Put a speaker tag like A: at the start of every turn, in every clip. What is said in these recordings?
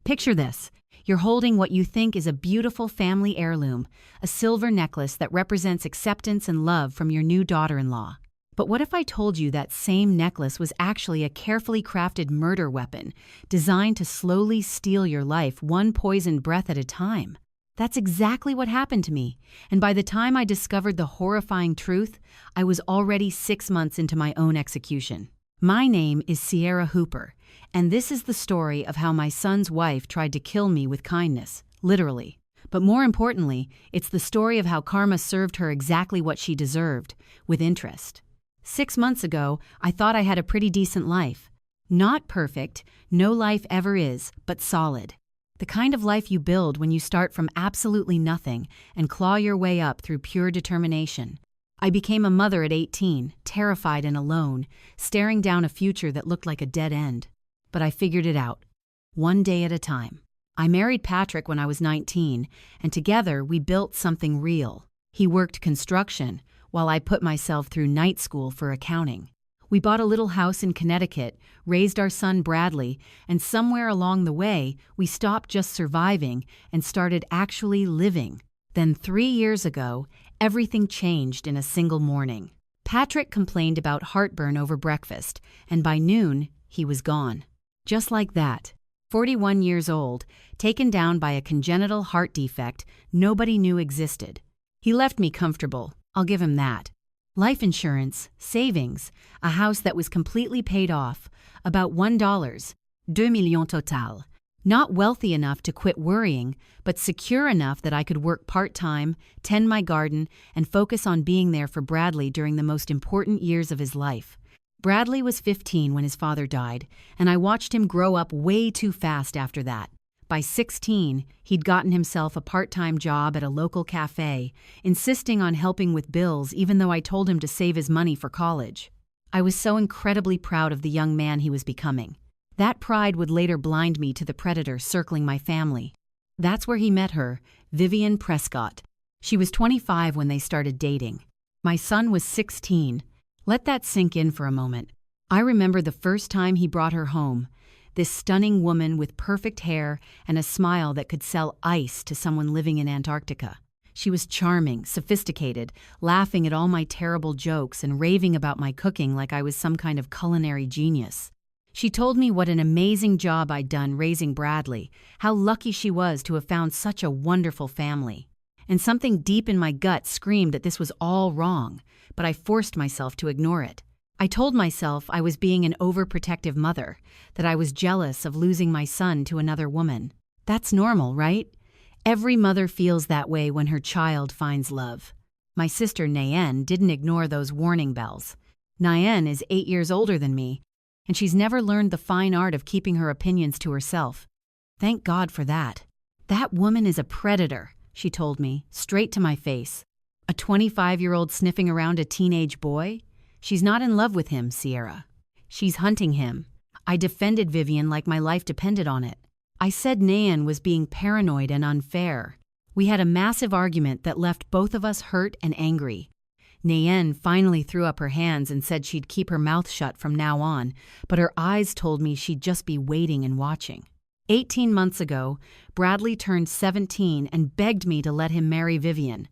A: Picture this. You're holding what you think is a beautiful family heirloom, a silver necklace that represents acceptance and love from your new daughter-in-law. But what if I told you that same necklace was actually a carefully crafted murder weapon, designed to slowly steal your life one poisoned breath at a time? That's exactly what happened to me, and by the time I discovered the horrifying truth, I was already 6 months into my own execution. My name is Sierra Hooper, and this is the story of how my son's wife tried to kill me with kindness, literally. But more importantly, it's the story of how karma served her exactly what she deserved, with interest. 6 months ago, I thought I had a pretty decent life. Not perfect, no life ever is, but solid. The kind of life you build when you start from absolutely nothing and claw your way up through pure determination. I became a mother at 18, terrified and alone, staring down a future that looked like a dead end. But I figured it out, one day at a time. I married Patrick when I was 19, and together we built something real. He worked construction, while I put myself through night school for accounting. We bought a little house in Connecticut, raised our son Bradley, and somewhere along the way, we stopped just surviving and started actually living. Then 3 years ago, everything changed in a single morning. Patrick complained about heartburn over breakfast, and by noon, he was gone. Just like that. 41 years old, taken down by a congenital heart defect nobody knew existed. He left me comfortable, I'll give him that. Life insurance, savings, a house that was completely paid off, about $1, 2 millions total. Not wealthy enough to quit worrying, but secure enough that I could work part-time, tend my garden, and focus on being there for Bradley during the most important years of his life. Bradley was 15 when his father died, and I watched him grow up way too fast after that. By 16, he'd gotten himself a part-time job at a local cafe, insisting on helping with bills even though I told him to save his money for college. I was so incredibly proud of the young man he was becoming. That pride would later blind me to the predator circling my family. That's where he met her, Vivien Prescott. She was 25 when they started dating. My son was 16. Let that sink in for a moment. I remember the first time he brought her home. This stunning woman with perfect hair and a smile that could sell ice to someone living in Antarctica. She was charming, sophisticated, laughing at all my terrible jokes and raving about my cooking like I was some kind of culinary genius. She told me what an amazing job I'd done raising Bradley, how lucky she was to have found such a wonderful family. And something deep in my gut screamed that this was all wrong, but I forced myself to ignore it. I told myself I was being an overprotective mother, that I was jealous of losing my son to another woman. That's normal, right? Every mother feels that way when her child finds love. My sister Nayen didn't ignore those warning bells. Nayen is 8 years older than me, and she's never learned the fine art of keeping her opinions to herself. Thank God for that. That woman is a predator, she told me, straight to my face. A 25-year-old sniffing around a teenage boy? She's not in love with him, Sierra. She's hunting him. I defended Vivien like my life depended on it. I said Nayen was being paranoid and unfair. We had a massive argument that left both of us hurt and angry. Nayen finally threw up her hands and said she'd keep her mouth shut from now on, but her eyes told me she'd just be waiting and watching. 18 months ago, Bradley turned 17 and begged me to let him marry Vivien.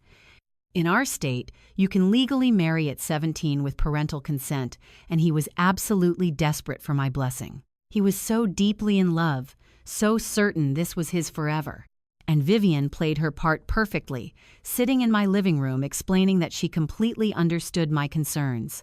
A: In our state, you can legally marry at 17 with parental consent, and he was absolutely desperate for my blessing. He was so deeply in love, so certain this was his forever. And Vivien played her part perfectly, sitting in my living room explaining that she completely understood my concerns.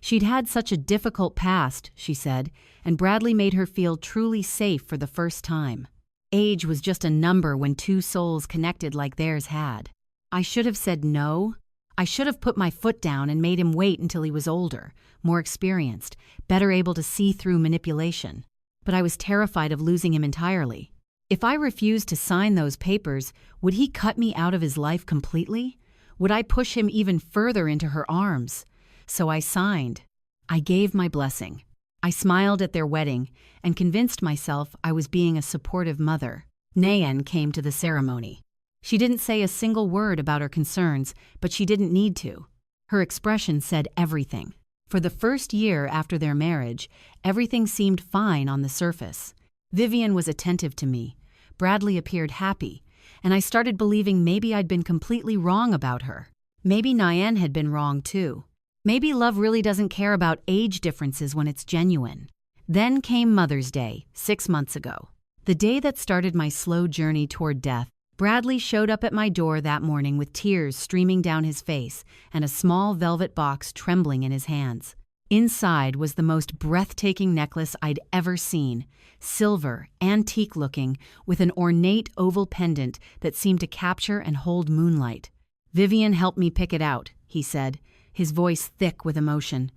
A: She'd had such a difficult past, she said, and Bradley made her feel truly safe for the first time. Age was just a number when two souls connected like theirs had. I should have said no. I should have put my foot down and made him wait until he was older, more experienced, better able to see through manipulation. But I was terrified of losing him entirely. If I refused to sign those papers, would he cut me out of his life completely? Would I push him even further into her arms? So I signed. I gave my blessing. I smiled at their wedding and convinced myself I was being a supportive mother. Nayen came to the ceremony. She didn't say a single word about her concerns, but she didn't need to. Her expression said everything. For the first year after their marriage, everything seemed fine on the surface. Vivien was attentive to me. Bradley appeared happy, and I started believing maybe I'd been completely wrong about her. Maybe Nyan had been wrong too. Maybe love really doesn't care about age differences when it's genuine. Then came Mother's Day, 6 months ago. The day that started my slow journey toward death. Bradley showed up at my door that morning with tears streaming down his face and a small velvet box trembling in his hands. Inside was the most breathtaking necklace I'd ever seen, silver, antique-looking, with an ornate oval pendant that seemed to capture and hold moonlight. "Vivien helped me pick it out," he said, his voice thick with emotion.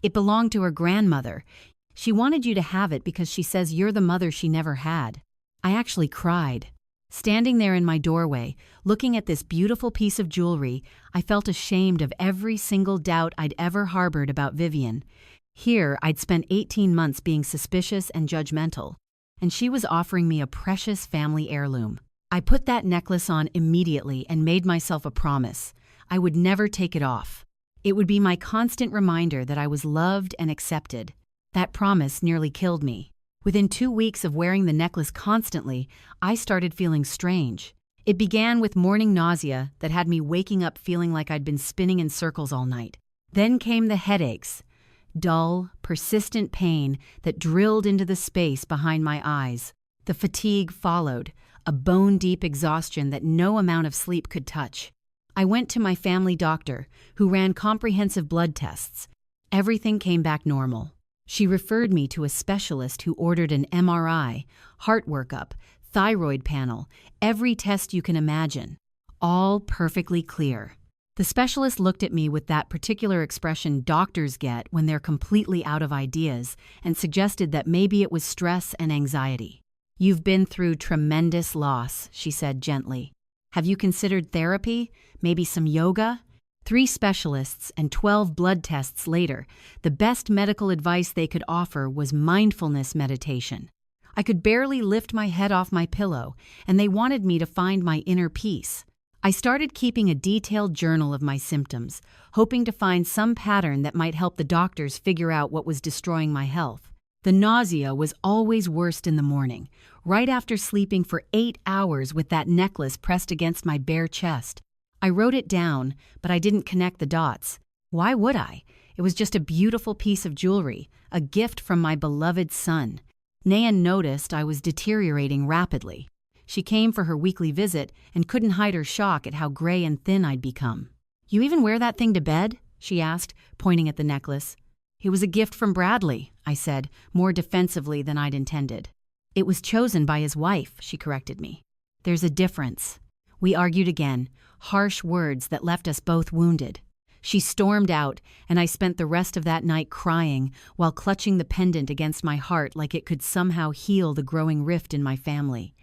A: "It belonged to her grandmother. She wanted you to have it because she says you're the mother she never had." I actually cried. Standing there in my doorway, looking at this beautiful piece of jewelry, I felt ashamed of every single doubt I'd ever harbored about Vivien. Here, I'd spent 18 months being suspicious and judgmental, and she was offering me a precious family heirloom. I put that necklace on immediately and made myself a promise. I would never take it off. It would be my constant reminder that I was loved and accepted. That promise nearly killed me. Within 2 weeks of wearing the necklace constantly, I started feeling strange. It began with morning nausea that had me waking up feeling like I'd been spinning in circles all night. Then came the headaches, dull, persistent pain that drilled into the space behind my eyes. The fatigue followed, a bone-deep exhaustion that no amount of sleep could touch. I went to my family doctor, who ran comprehensive blood tests. Everything came back normal. She referred me to a specialist who ordered an MRI, heart workup, thyroid panel, every test you can imagine. All perfectly clear. The specialist looked at me with that particular expression doctors get when they're completely out of ideas and suggested that maybe it was stress and anxiety. "You've been through tremendous loss," she said gently. "Have you considered therapy? Maybe some yoga?" 3 specialists and 12 blood tests later, the best medical advice they could offer was mindfulness meditation. I could barely lift my head off my pillow, and they wanted me to find my inner peace. I started keeping a detailed journal of my symptoms, hoping to find some pattern that might help the doctors figure out what was destroying my health. The nausea was always worst in the morning, right after sleeping for 8 hours with that necklace pressed against my bare chest. I wrote it down, but I didn't connect the dots. Why would I? It was just a beautiful piece of jewelry, a gift from my beloved son. Nayan noticed I was deteriorating rapidly. She came for her weekly visit and couldn't hide her shock at how gray and thin I'd become. "You even wear that thing to bed?" she asked, pointing at the necklace. "It was a gift from Bradley," I said, more defensively than I'd intended. "It was chosen by his wife," she corrected me. "There's a difference." We argued again, harsh words that left us both wounded. She stormed out, and I spent the rest of that night crying while clutching the pendant against my heart like it could somehow heal the growing rift in my family.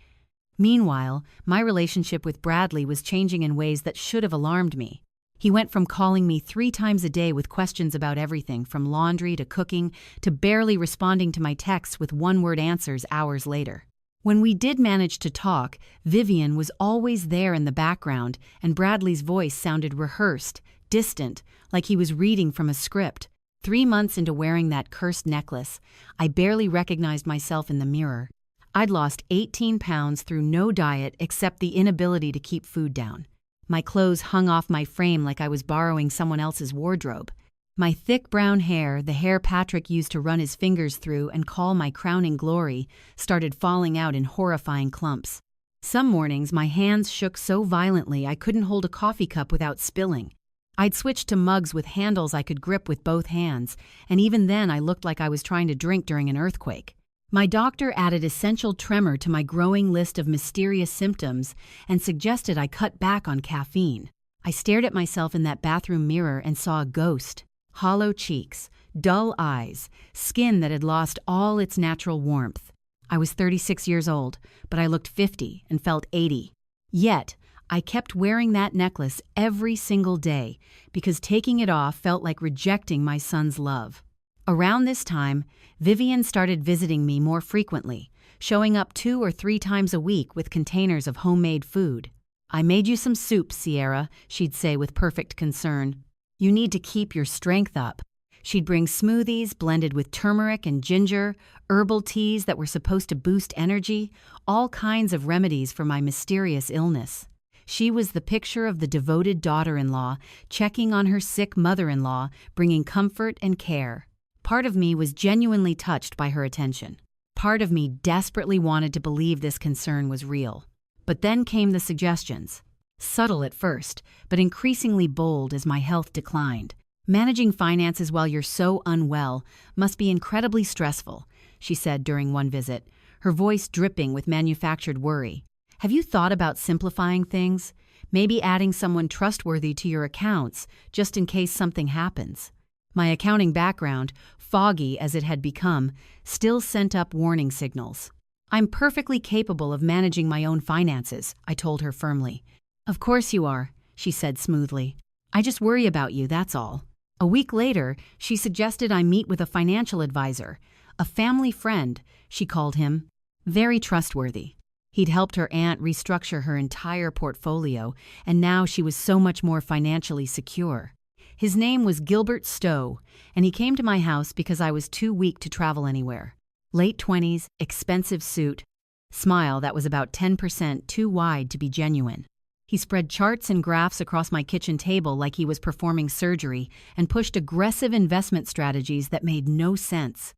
A: Meanwhile, my relationship with Bradley was changing in ways that should have alarmed me. He went from calling me 3 times a day with questions about everything from laundry to cooking to barely responding to my texts with one-word answers hours later. When we did manage to talk, Vivien was always there in the background, and Bradley's voice sounded rehearsed, distant, like he was reading from a script. 3 months into wearing that cursed necklace, I barely recognized myself in the mirror. I'd lost 18 pounds through no diet except the inability to keep food down. My clothes hung off my frame like I was borrowing someone else's wardrobe. My thick brown hair, the hair Patrick used to run his fingers through and call my crowning glory, started falling out in horrifying clumps. Some mornings my hands shook so violently I couldn't hold a coffee cup without spilling. I'd switched to mugs with handles I could grip with both hands, and even then I looked like I was trying to drink during an earthquake. My doctor added essential tremor to my growing list of mysterious symptoms and suggested I cut back on caffeine. I stared at myself in that bathroom mirror and saw a ghost. Hollow cheeks, dull eyes, skin that had lost all its natural warmth. I was 36 years old, but I looked 50 and felt 80. Yet, I kept wearing that necklace every single day because taking it off felt like rejecting my son's love. Around this time, Vivien started visiting me more frequently, showing up 2 or 3 times a week with containers of homemade food. "I made you some soup, Sierra," she'd say with perfect concern. "You need to keep your strength up." She'd bring smoothies blended with turmeric and ginger, herbal teas that were supposed to boost energy, all kinds of remedies for my mysterious illness. She was the picture of the devoted daughter-in-law, checking on her sick mother-in-law, bringing comfort and care. Part of me was genuinely touched by her attention. Part of me desperately wanted to believe this concern was real. But then came the suggestions. Subtle at first, but increasingly bold as my health declined. Managing finances while you're so unwell must be incredibly stressful, she said during one visit, her voice dripping with manufactured worry. Have you thought about simplifying things? Maybe adding someone trustworthy to your accounts, just in case something happens. My accounting background, foggy as it had become, still sent up warning signals. I'm perfectly capable of managing my own finances, I told her firmly. Of course you are, she said smoothly. I just worry about you, that's all. A week later, she suggested I meet with a financial advisor, a family friend, she called him. Very trustworthy. He'd helped her aunt restructure her entire portfolio, and now she was so much more financially secure. His name was Gilbert Stowe, and he came to my house because I was too weak to travel anywhere. Late 20s, expensive suit, smile that was about 10% too wide to be genuine. He spread charts and graphs across my kitchen table like he was performing surgery and pushed aggressive investment strategies that made no sense.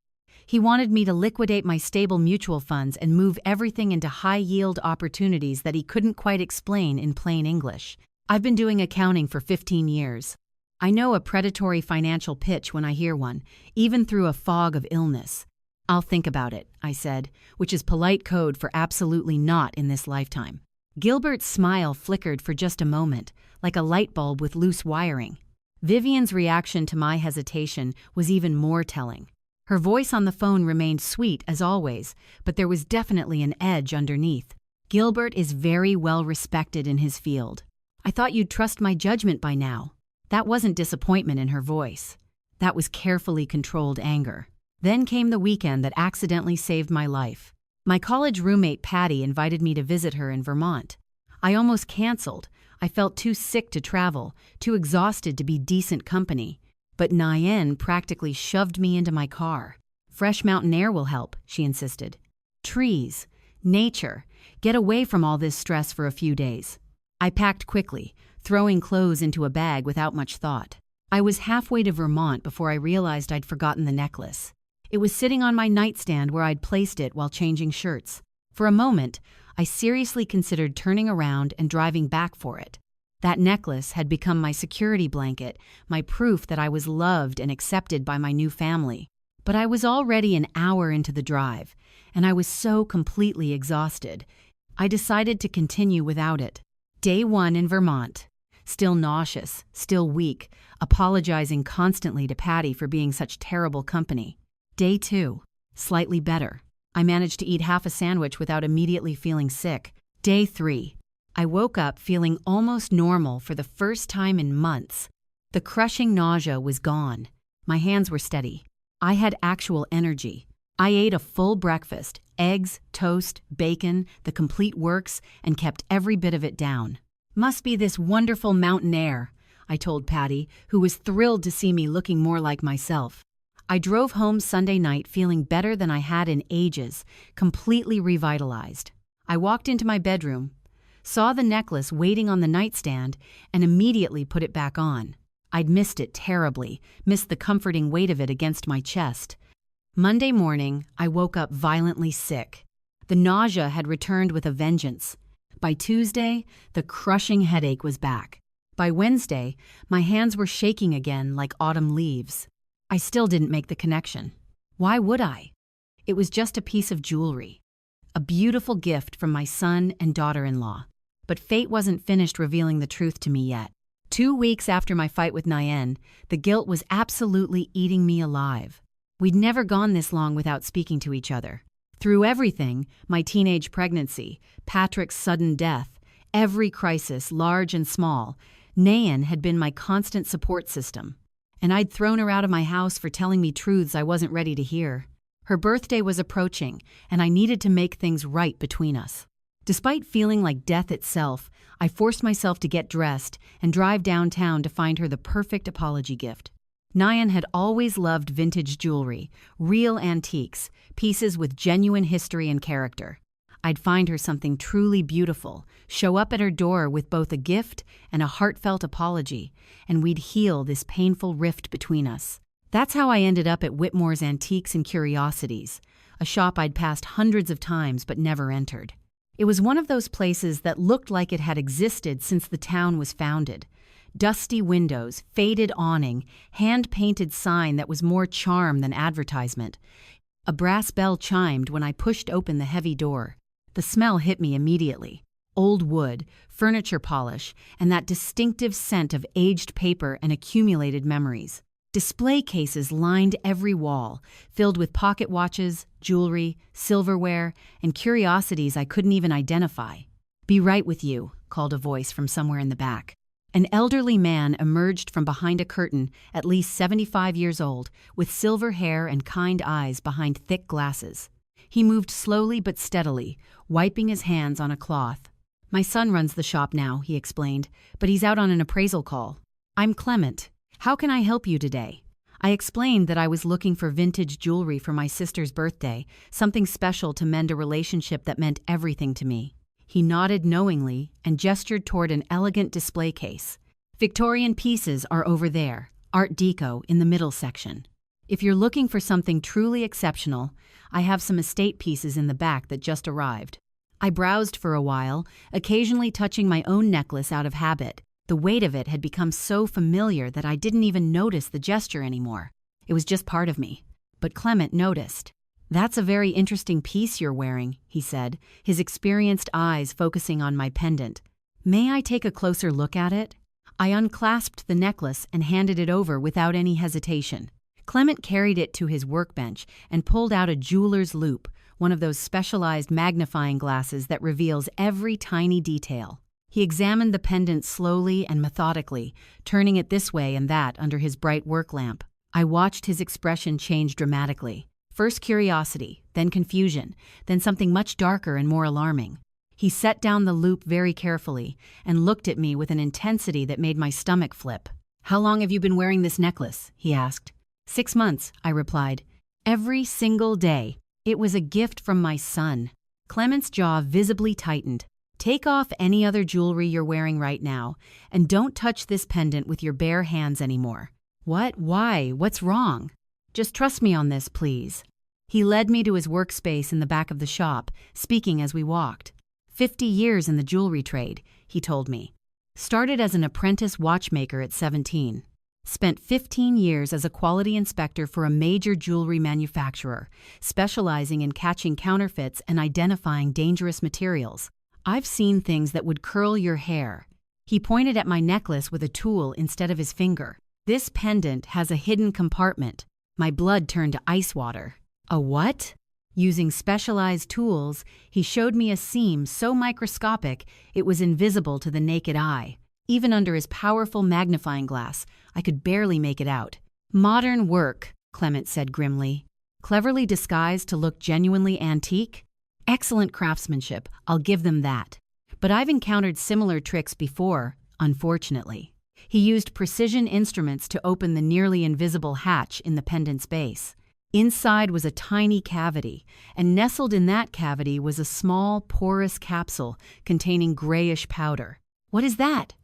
A: He wanted me to liquidate my stable mutual funds and move everything into high-yield opportunities that he couldn't quite explain in plain English. I've been doing accounting for 15 years. I know a predatory financial pitch when I hear one, even through a fog of illness. I'll think about it, I said, which is polite code for absolutely not in this lifetime. Gilbert's smile flickered for just a moment, like a light bulb with loose wiring. Vivien's reaction to my hesitation was even more telling. Her voice on the phone remained sweet as always, but there was definitely an edge underneath. Gilbert is very well respected in his field. I thought you'd trust my judgment by now. That wasn't disappointment in her voice. That was carefully controlled anger. Then came the weekend that accidentally saved my life. My college roommate Patty invited me to visit her in Vermont. I almost canceled. I felt too sick to travel, too exhausted to be decent company. But Nayen practically shoved me into my car. Fresh mountain air will help, she insisted. Trees, nature, get away from all this stress for a few days. I packed quickly, throwing clothes into a bag without much thought. I was halfway to Vermont before I realized I'd forgotten the necklace. It was sitting on my nightstand where I'd placed it while changing shirts. For a moment, I seriously considered turning around and driving back for it. That necklace had become my security blanket, my proof that I was loved and accepted by my new family. But I was already an hour into the drive, and I was so completely exhausted. I decided to continue without it. Day 1 in Vermont. Still nauseous, still weak, apologizing constantly to Patty for being such terrible company. Day 2. Slightly better. I managed to eat half a sandwich without immediately feeling sick. Day 3. I woke up feeling almost normal for the first time in months. The crushing nausea was gone. My hands were steady. I had actual energy. I ate a full breakfast, eggs, toast, bacon, the complete works, and kept every bit of it down. Must be this wonderful mountain air, I told Patty, who was thrilled to see me looking more like myself. I drove home Sunday night feeling better than I had in ages, completely revitalized. I walked into my bedroom, saw the necklace waiting on the nightstand, and immediately put it back on. I'd missed it terribly, missed the comforting weight of it against my chest. Monday morning, I woke up violently sick. The nausea had returned with a vengeance. By Tuesday, the crushing headache was back. By Wednesday, my hands were shaking again like autumn leaves. I still didn't make the connection. Why would I? It was just a piece of jewelry. A beautiful gift from my son and daughter-in-law. But fate wasn't finished revealing the truth to me yet. 2 weeks after my fight with Nayen, the guilt was absolutely eating me alive. We'd never gone this long without speaking to each other. Through everything, my teenage pregnancy, Patrick's sudden death, every crisis, large and small, Nayen had been my constant support system. And I'd thrown her out of my house for telling me truths I wasn't ready to hear. Her birthday was approaching, and I needed to make things right between us. Despite feeling like death itself, I forced myself to get dressed and drive downtown to find her the perfect apology gift. Nyan had always loved vintage jewelry, real antiques, pieces with genuine history and character. I'd find her something truly beautiful, show up at her door with both a gift and a heartfelt apology, and we'd heal this painful rift between us. That's how I ended up at Whitmore's Antiques and Curiosities, a shop I'd passed hundreds of times but never entered. It was one of those places that looked like it had existed since the town was founded. Dusty windows, faded awning, hand-painted sign that was more charm than advertisement. A brass bell chimed when I pushed open the heavy door. The smell hit me immediately. Old wood, furniture polish, and that distinctive scent of aged paper and accumulated memories. Display cases lined every wall, filled with pocket watches, jewelry, silverware, and curiosities I couldn't even identify. "Be right with you," called a voice from somewhere in the back. An elderly man emerged from behind a curtain, at least 75 years old, with silver hair and kind eyes behind thick glasses. He moved slowly but steadily, wiping his hands on a cloth. "My son runs the shop now," he explained, "but he's out on an appraisal call. I'm Clement. How can I help you today?" I explained that I was looking for vintage jewelry for my sister's birthday, something special to mend a relationship that meant everything to me. He nodded knowingly and gestured toward an elegant display case. "Victorian pieces are over there, Art Deco in the middle section. If you're looking for something truly exceptional, I have some estate pieces in the back that just arrived." I browsed for a while, occasionally touching my own necklace out of habit. The weight of it had become so familiar that I didn't even notice the gesture anymore. It was just part of me. But Clement noticed. "That's a very interesting piece you're wearing," he said, his experienced eyes focusing on my pendant. "May I take a closer look at it?" I unclasped the necklace and handed it over without any hesitation. Clement carried it to his workbench and pulled out a jeweler's loupe, one of those specialized magnifying glasses that reveals every tiny detail. He examined the pendant slowly and methodically, turning it this way and that under his bright work lamp. I watched his expression change dramatically. First curiosity, then confusion, then something much darker and more alarming. He set down the loupe very carefully and looked at me with an intensity that made my stomach flip. "How long have you been wearing this necklace?" he asked. 6 months, I replied. "Every single day. It was a gift from my son." Clement's jaw visibly tightened. "Take off any other jewelry you're wearing right now, and don't touch this pendant with your bare hands anymore." "What? Why? What's wrong?" "Just trust me on this, please." He led me to his workspace in the back of the shop, speaking as we walked. 50 years in the jewelry trade, he told me. Started as an apprentice watchmaker at 17. Spent 15 years as a quality inspector for a major jewelry manufacturer, specializing in catching counterfeits and identifying dangerous materials. "I've seen things that would curl your hair." He pointed at my necklace with a tool instead of his finger. "This pendant has a hidden compartment." My blood turned to ice water. "A what?" Using specialized tools, he showed me a seam so microscopic it was invisible to the naked eye. Even under his powerful magnifying glass, I could barely make it out. "Modern work," Clement said grimly. "Cleverly disguised to look genuinely antique? Excellent craftsmanship, I'll give them that. But I've encountered similar tricks before, unfortunately." He used precision instruments to open the nearly invisible hatch in the pendant's base. Inside was a tiny cavity, and nestled in that cavity was a small, porous capsule containing grayish powder. "What is that?"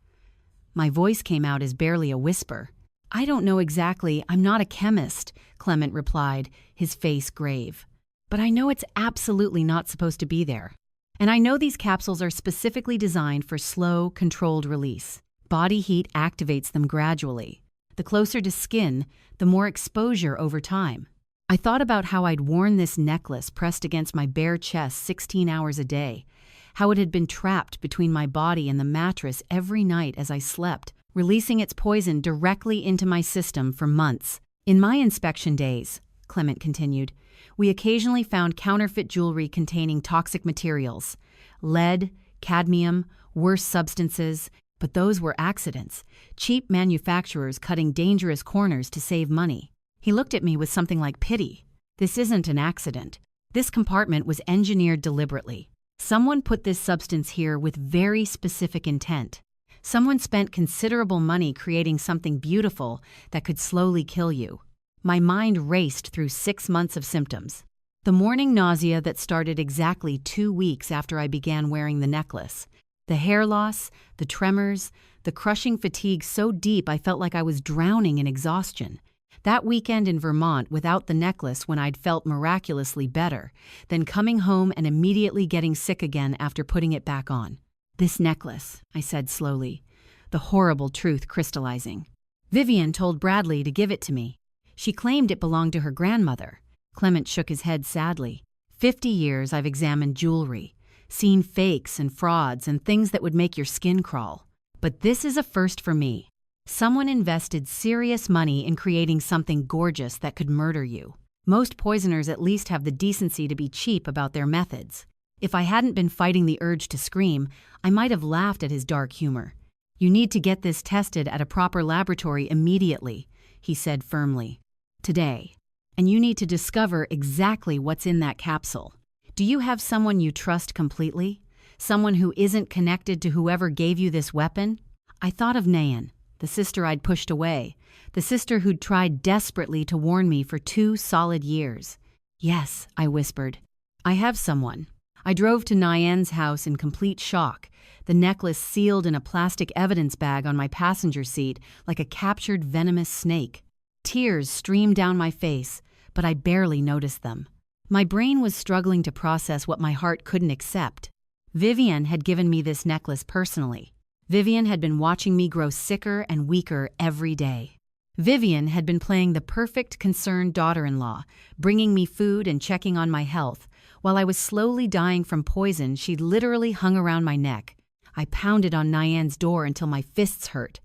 A: My voice came out as barely a whisper. "I don't know exactly, I'm not a chemist," Clement replied, his face grave. "But I know it's absolutely not supposed to be there. And I know these capsules are specifically designed for slow, controlled release. Body heat activates them gradually. The closer to skin, the more exposure over time." I thought about how I'd worn this necklace pressed against my bare chest 16 hours a day, how it had been trapped between my body and the mattress every night as I slept, releasing its poison directly into my system for months. "In my inspection days," Clement continued, "we occasionally found counterfeit jewelry containing toxic materials, lead, cadmium, worse substances, but those were accidents, cheap manufacturers cutting dangerous corners to save money." He looked at me with something like pity. "This isn't an accident. This compartment was engineered deliberately. Someone put this substance here with very specific intent. Someone spent considerable money creating something beautiful that could slowly kill you. My mind raced through 6 months of symptoms. The morning nausea that started exactly 2 weeks after I began wearing the necklace. The hair loss, the tremors, the crushing fatigue so deep I felt like I was drowning in exhaustion. That weekend in Vermont without the necklace when I'd felt miraculously better, then coming home and immediately getting sick again after putting it back on. "This necklace," I said slowly, the horrible truth crystallizing. "Vivien told Bradley to give it to me. She claimed it belonged to her grandmother." Clement shook his head sadly. 50 years I've examined jewelry, seen fakes and frauds and things that would make your skin crawl. But this is a first for me. Someone invested serious money in creating something gorgeous that could murder you. Most poisoners at least have the decency to be cheap about their methods. If I hadn't been fighting the urge to scream, I might have laughed at his dark humor. "You need to get this tested at a proper laboratory immediately," he said firmly. "Today. And you need to discover exactly what's in that capsule. Do you have someone you trust completely? Someone who isn't connected to whoever gave you this weapon?" I thought of Nayan, the sister I'd pushed away, the sister who'd tried desperately to warn me for 2 solid years. "Yes," I whispered. "I have someone." I drove to Nayan's house in complete shock, the necklace sealed in a plastic evidence bag on my passenger seat like a captured venomous snake. Tears streamed down my face, but I barely noticed them. My brain was struggling to process what my heart couldn't accept. Vivien had given me this necklace personally. Vivien had been watching me grow sicker and weaker every day. Vivien had been playing the perfect concerned daughter-in-law, bringing me food and checking on my health. While I was slowly dying from poison, she'd literally hung around my neck. I pounded on Nayan's door until my fists hurt.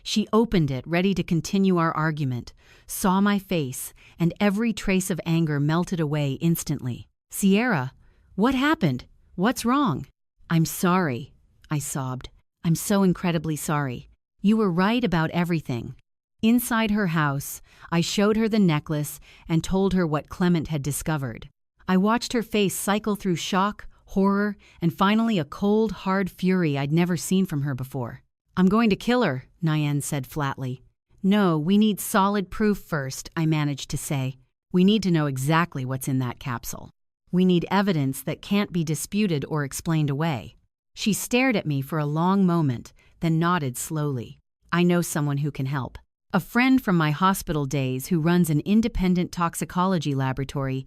A: She opened it, ready to continue our argument, saw my face, and every trace of anger melted away instantly. "Sierra, what happened? What's wrong?" "I'm sorry," I sobbed. "I'm so incredibly sorry. You were right about everything." Inside her house, I showed her the necklace and told her what Clement had discovered. I watched her face cycle through shock, horror, and finally a cold, hard fury I'd never seen from her before. "I'm going to kill her," Nayan said flatly. "No, we need solid proof first," I managed to say. "We need to know exactly what's in that capsule. We need evidence that can't be disputed or explained away." She stared at me for a long moment, then nodded slowly. "I know someone who can help. A friend from my hospital days who runs an independent toxicology laboratory.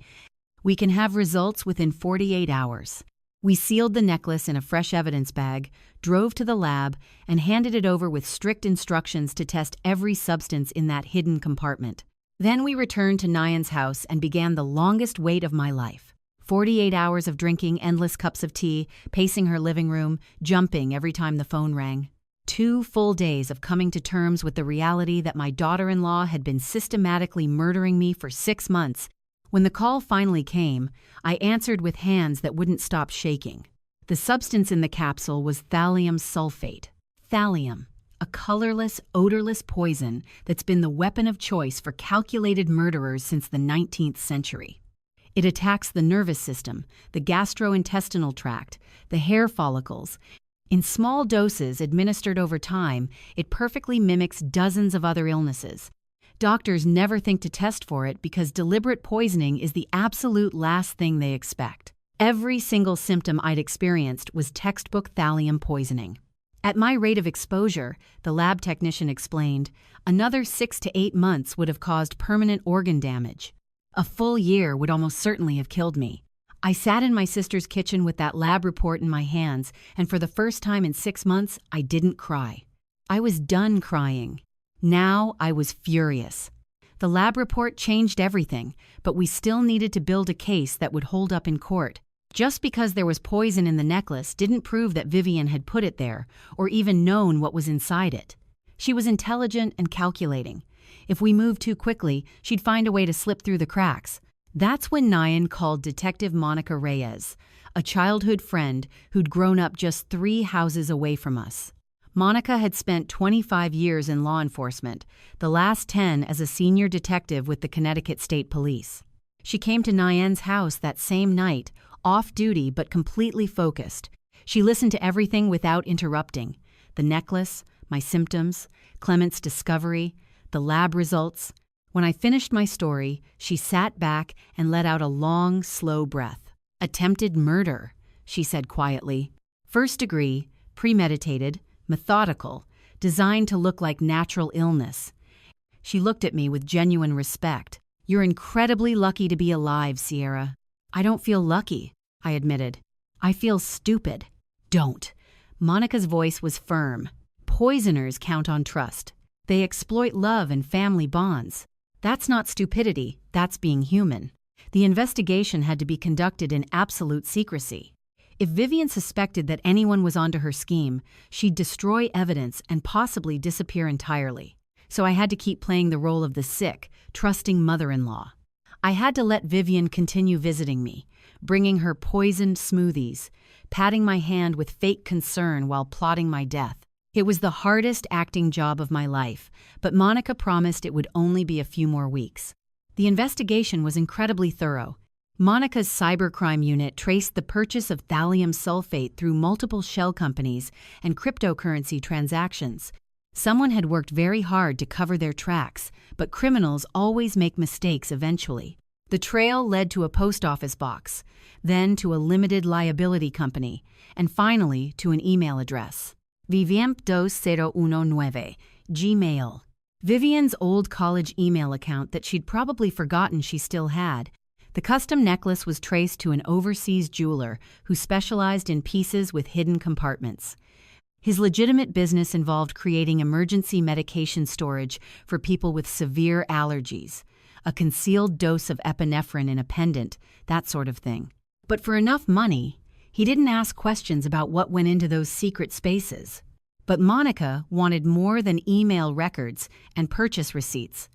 A: We can have results within 48 hours." We sealed the necklace in a fresh evidence bag, drove to the lab, and handed it over with strict instructions to test every substance in that hidden compartment. Then we returned to Nayan's house and began the longest wait of my life. 48 hours of drinking endless cups of tea, pacing her living room, jumping every time the phone rang. 2 full days of coming to terms with the reality that my daughter-in-law had been systematically murdering me for 6 months. When the call finally came, I answered with hands that wouldn't stop shaking. The substance in the capsule was thallium sulfate. Thallium, a colorless, odorless poison that's been the weapon of choice for calculated murderers since the 19th century. It attacks the nervous system, the gastrointestinal tract, the hair follicles. In small doses administered over time, it perfectly mimics dozens of other illnesses. Doctors never think to test for it because deliberate poisoning is the absolute last thing they expect. Every single symptom I'd experienced was textbook thallium poisoning. At my rate of exposure, the lab technician explained, another 6 to 8 months would have caused permanent organ damage. A full year would almost certainly have killed me. I sat in my sister's kitchen with that lab report in my hands, and for the first time in 6 months, I didn't cry. I was done crying. Now I was furious. The lab report changed everything, but we still needed to build a case that would hold up in court. Just because there was poison in the necklace didn't prove that Vivien had put it there, or even known what was inside it. She was intelligent and calculating. If we moved too quickly, she'd find a way to slip through the cracks. That's when Nayan called Detective Monica Reyes, a childhood friend who'd grown up just 3 houses away from us. Monica had spent 25 years in law enforcement, the last 10 as a senior detective with the Connecticut State Police. She came to Nayan's house that same night, off duty but completely focused. She listened to everything without interrupting. The necklace, my symptoms, Clement's discovery, the lab results. When I finished my story, she sat back and let out a long, slow breath. "Attempted murder," she said quietly. "First degree, premeditated, methodical, designed to look like natural illness." She looked at me with genuine respect. "You're incredibly lucky to be alive, Sierra." "I don't feel lucky," I admitted. "I feel stupid." "Don't." Monica's voice was firm. "Poisoners count on trust. They exploit love and family bonds. That's not stupidity, that's being human." The investigation had to be conducted in absolute secrecy. If Vivien suspected that anyone was onto her scheme, she'd destroy evidence and possibly disappear entirely. So I had to keep playing the role of the sick, trusting mother-in-law. I had to let Vivien continue visiting me, bringing her poisoned smoothies, patting my hand with fake concern while plotting my death. It was the hardest acting job of my life, but Monica promised it would only be a few more weeks. The investigation was incredibly thorough. Monica's cybercrime unit traced the purchase of thallium sulfate through multiple shell companies and cryptocurrency transactions. Someone had worked very hard to cover their tracks, but criminals always make mistakes eventually. The trail led to a post office box, then to a limited liability company, and finally to an email address. Vivien2019, Gmail. Vivien's old college email account that she'd probably forgotten she still had. The custom necklace was traced to an overseas jeweler who specialized in pieces with hidden compartments. His legitimate business involved creating emergency medication storage for people with severe allergies, a concealed dose of epinephrine in a pendant, that sort of thing. But for enough money, he didn't ask questions about what went into those secret spaces. But Monica wanted more than email records and purchase receipts.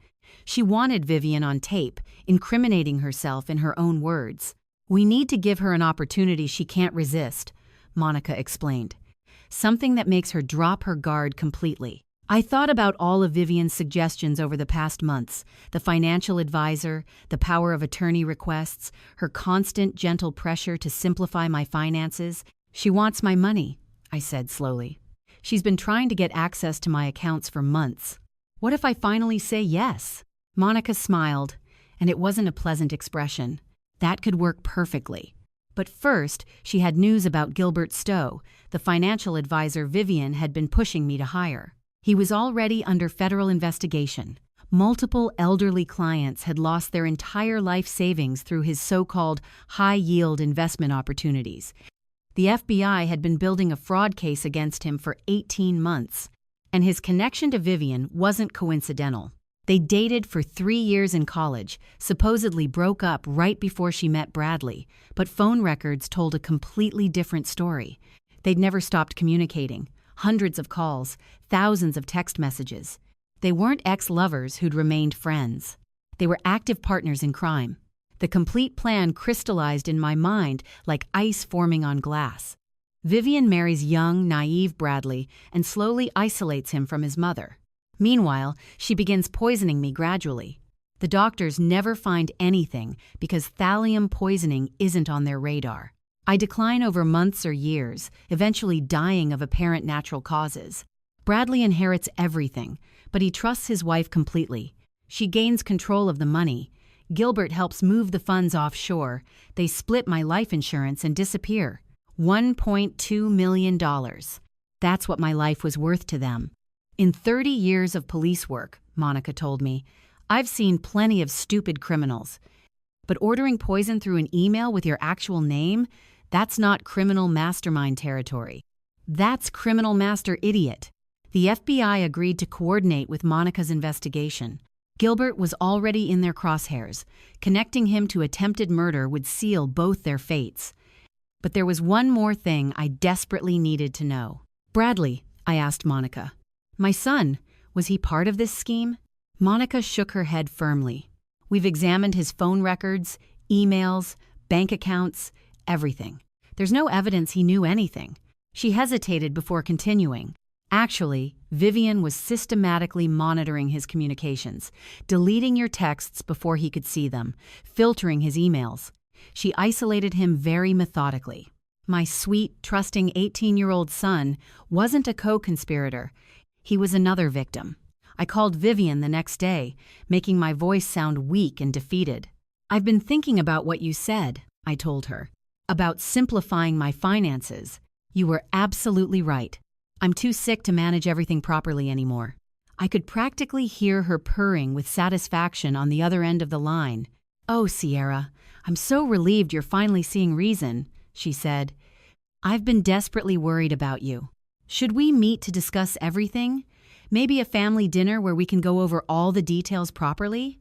A: She wanted Vivien on tape, incriminating herself in her own words. "We need to give her an opportunity she can't resist," Monica explained. "Something that makes her drop her guard completely." I thought about all of Vivien's suggestions over the past months, the financial advisor, the power of attorney requests, her constant gentle pressure to simplify my finances. "She wants my money," I said slowly. "She's been trying to get access to my accounts for months. What if I finally say yes?" Monica smiled, and it wasn't a pleasant expression. That could work perfectly. But first, she had news about Gilbert Stowe, the financial advisor Vivien had been pushing me to hire. He was already under federal investigation. Multiple elderly clients had lost their entire life savings through his so-called high-yield investment opportunities. The FBI had been building a fraud case against him for 18 months, and his connection to Vivien wasn't coincidental. They dated for 3 years in college, supposedly broke up right before she met Bradley, but phone records told a completely different story. They'd never stopped communicating. Hundreds of calls, thousands of text messages. They weren't ex-lovers who'd remained friends. They were active partners in crime. The complete plan crystallized in my mind like ice forming on glass. Vivien marries young, naive Bradley and slowly isolates him from his mother. Meanwhile, she begins poisoning me gradually. The doctors never find anything because thallium poisoning isn't on their radar. I decline over months or years, eventually dying of apparent natural causes. Bradley inherits everything, but he trusts his wife completely. She gains control of the money. Gilbert helps move the funds offshore. They split my life insurance and disappear. $1.2 million. That's what my life was worth to them. In 30 years of police work, Monica told me, I've seen plenty of stupid criminals. But ordering poison through an email with your actual name, that's not criminal mastermind territory. That's criminal master idiot. The FBI agreed to coordinate with Monica's investigation. Gilbert was already in their crosshairs. Connecting him to attempted murder would seal both their fates. But there was one more thing I desperately needed to know. Bradley, I asked Monica. My son, was he part of this scheme? Monica shook her head firmly. We've examined his phone records, emails, bank accounts, everything. There's no evidence he knew anything. She hesitated before continuing. Actually, Vivien was systematically monitoring his communications, deleting your texts before he could see them, filtering his emails. She isolated him very methodically. My sweet, trusting 18-year-old son wasn't a co-conspirator. He was another victim. I called Vivien the next day, making my voice sound weak and defeated. "I've been thinking about what you said," I told her, "about simplifying my finances. You were absolutely right. I'm too sick to manage everything properly anymore." I could practically hear her purring with satisfaction on the other end of the line. "Oh, Sierra, I'm so relieved you're finally seeing reason," she said. "I've been desperately worried about you. Should we meet to discuss everything? Maybe a family dinner where we can go over all the details properly?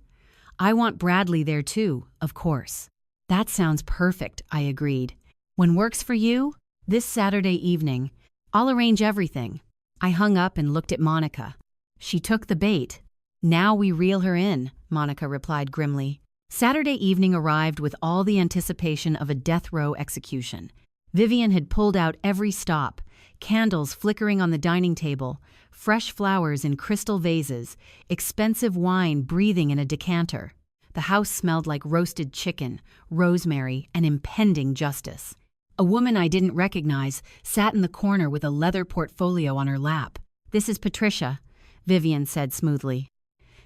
A: I want Bradley there too, of course." "That sounds perfect," I agreed. "When works for you? This Saturday evening. I'll arrange everything." I hung up and looked at Monica. She took the bait. "Now we reel her in," Monica replied grimly. Saturday evening arrived with all the anticipation of a death row execution. Vivien had pulled out every stop, candles flickering on the dining table, fresh flowers in crystal vases, expensive wine breathing in a decanter. The house smelled like roasted chicken, rosemary, and impending justice. A woman I didn't recognize sat in the corner with a leather portfolio on her lap. "This is Patricia," Vivien said smoothly.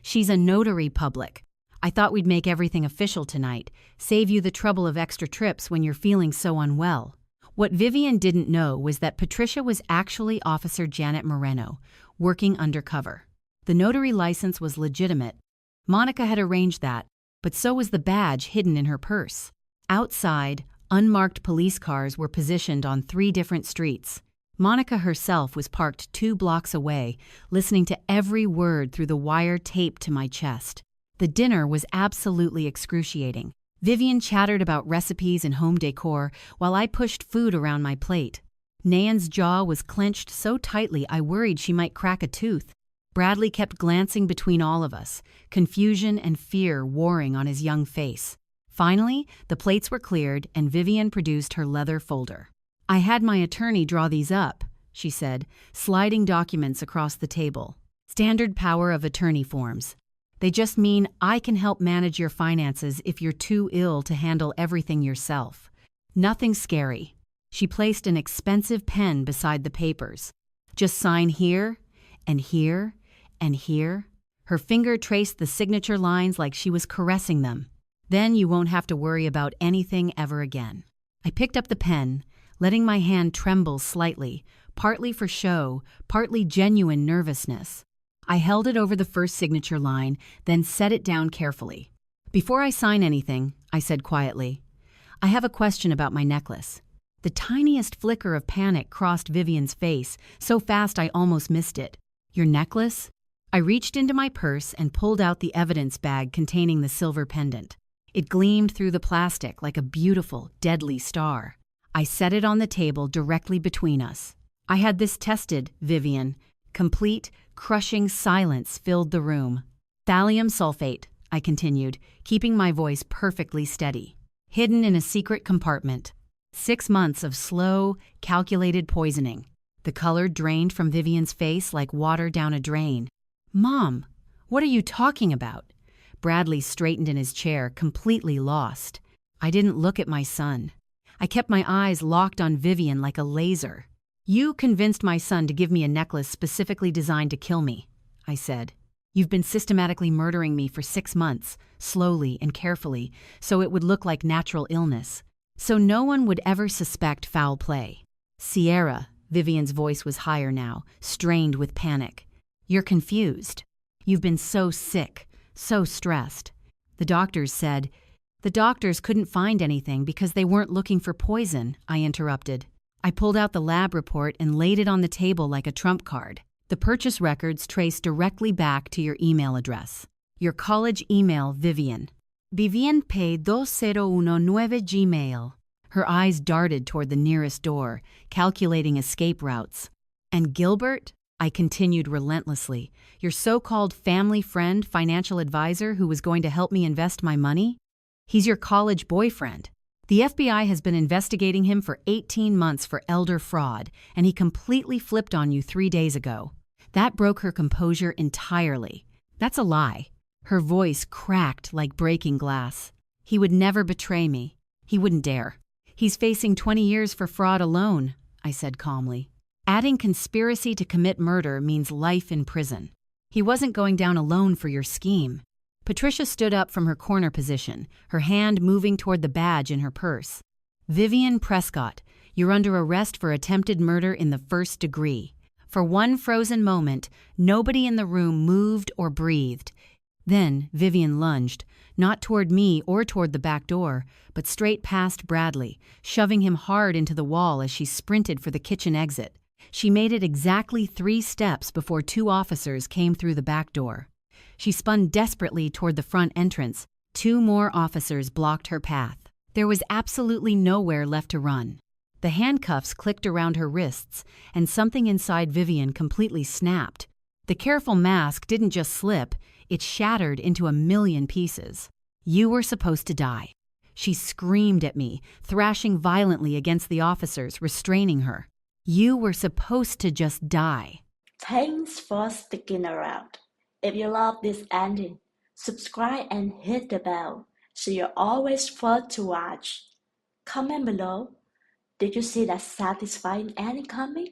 A: "She's a notary public. I thought we'd make everything official tonight, save you the trouble of extra trips when you're feeling so unwell." What Vivien didn't know was that Patricia was actually Officer Janet Moreno, working undercover. The notary license was legitimate. Monica had arranged that, but so was the badge hidden in her purse. Outside, unmarked police cars were positioned on 3 different streets. Monica herself was parked 2 blocks away, listening to every word through the wire taped to my chest. The dinner was absolutely excruciating. Vivien chattered about recipes and home decor while I pushed food around my plate. Nayan's jaw was clenched so tightly I worried she might crack a tooth. Bradley kept glancing between all of us, confusion and fear warring on his young face. Finally, the plates were cleared and Vivien produced her leather folder. "I had my attorney draw these up," she said, sliding documents across the table. "Standard power of attorney forms. They just mean I can help manage your finances if you're too ill to handle everything yourself. Nothing scary." She placed an expensive pen beside the papers. "Just sign here, and here, and here." Her finger traced the signature lines like she was caressing them. "Then you won't have to worry about anything ever again." I picked up the pen, letting my hand tremble slightly, partly for show, partly genuine nervousness. I held it over the first signature line, then set it down carefully. "Before I sign anything," I said quietly, "I have a question about my necklace." The tiniest flicker of panic crossed Vivien's face, so fast I almost missed it. "Your necklace?" I reached into my purse and pulled out the evidence bag containing the silver pendant. It gleamed through the plastic like a beautiful, deadly star. I set it on the table directly between us. "I had this tested, Vivien." Complete, crushing silence filled the room. "Thallium sulfate," I continued, keeping my voice perfectly steady. "Hidden in a secret compartment. 6 months of slow, calculated poisoning." The color drained from Vivien's face like water down a drain. "Mom, what are you talking about?" Bradley straightened in his chair, completely lost. I didn't look at my son. I kept my eyes locked on Vivien like a laser. "You convinced my son to give me a necklace specifically designed to kill me," I said. "You've been systematically murdering me for 6 months, slowly and carefully, so it would look like natural illness. So no one would ever suspect foul play." "Sierra," Vivien's voice was higher now, strained with panic. "You're confused. You've been so sick, so stressed. The doctors said—" "The doctors couldn't find anything because they weren't looking for poison," I interrupted. I pulled out the lab report and laid it on the table like a trump card. "The purchase records trace directly back to your email address. Your college email, Vivien. VivienP2019 Gmail." Her eyes darted toward the nearest door, calculating escape routes. "And Gilbert?" I continued relentlessly. "Your so-called family friend, financial advisor who was going to help me invest my money? He's your college boyfriend. The FBI has been investigating him for 18 months for elder fraud, and he completely flipped on you 3 days ago." That broke her composure entirely. "That's a lie." Her voice cracked like breaking glass. "He would never betray me. He wouldn't dare. He's facing 20 years for fraud alone, I said calmly. Adding conspiracy to commit murder means life in prison. He wasn't going down alone for your scheme. Patricia stood up from her corner position, her hand moving toward the badge in her purse. Vivien Prescott, you're under arrest for attempted murder in the first degree. For one frozen moment, nobody in the room moved or breathed. Then Vivien lunged, not toward me or toward the back door, but straight past Bradley, shoving him hard into the wall as she sprinted for the kitchen exit. She made it exactly 3 steps before 2 officers came through the back door. She spun desperately toward the front entrance. 2 more officers blocked her path. There was absolutely nowhere left to run. The handcuffs clicked around her wrists, and something inside Vivien completely snapped. The careful mask didn't just slip, it shattered into a million pieces. You were supposed to die. She screamed at me, thrashing violently against the officers, restraining her. You were supposed to just die.
B: Thanks for sticking around. If you love this ending, subscribe and hit the bell so you're always first to watch. Comment below. Did you see that satisfying ending coming?